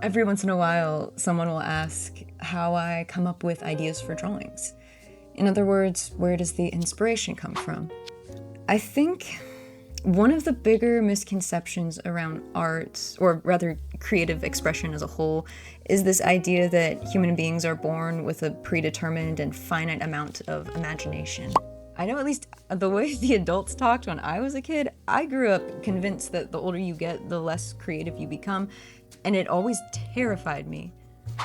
Every once in a while, someone will ask how I come up with ideas for drawings. In other words, where does the inspiration come from? I think one of the bigger misconceptions around art, or rather creative expression as a whole, is this idea that human beings are born with a predetermined and finite amount of imagination. I know at least the way the adults talked when I was a kid, I grew up convinced that the older you get, the less creative you become, and it always terrified me.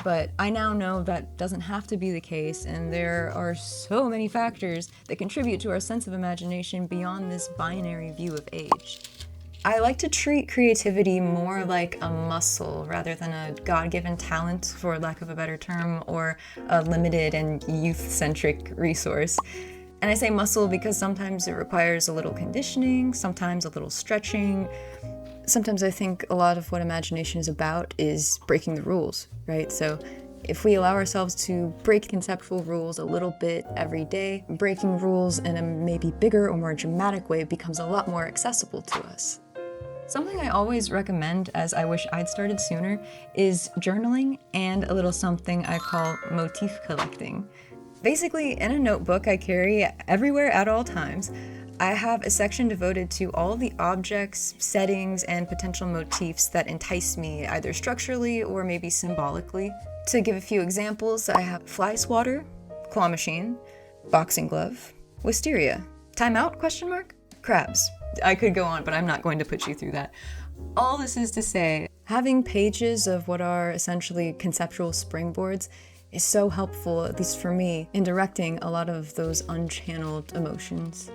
But I now know that doesn't have to be the case, and there are so many factors that contribute to our sense of imagination beyond this binary view of age. I like to treat creativity more like a muscle rather than a God-given talent, for lack of a better term, or a limited and youth-centric resource. And I say muscle because sometimes it requires a little conditioning, sometimes a little stretching. Sometimes I think a lot of what imagination is about is breaking the rules, right? So if we allow ourselves to break conceptual rules a little bit every day, breaking rules in a maybe bigger or more dramatic way becomes a lot more accessible to us. Something I always recommend, as I wish I'd started sooner, is journaling and a little something I call motif collecting. Basically, in a notebook I carry everywhere at all times, I have a section devoted to all of the objects, settings, and potential motifs that entice me either structurally or maybe symbolically. To give a few examples, I have fly swatter, claw machine, boxing glove, wisteria, timeout, question mark, crabs. I could go on, but I'm not going to put you through that. All this is to say, having pages of what are essentially conceptual springboards is so helpful, at least for me, in directing a lot of those unchanneled emotions.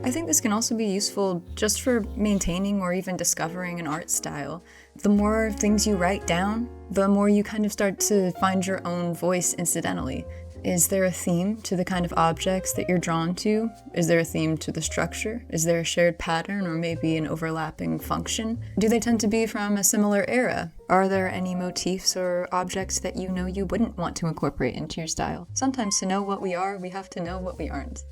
I think this can also be useful just for maintaining or even discovering an art style. The more things you write down, the more you kind of start to find your own voice incidentally. Is there a theme to the kind of objects that you're drawn to? Is there a theme to the structure? Is there a shared pattern or maybe an overlapping function? Do they tend to be from a similar era? Are there any motifs or objects that you know you wouldn't want to incorporate into your style? Sometimes to know what we are, we have to know what we aren't.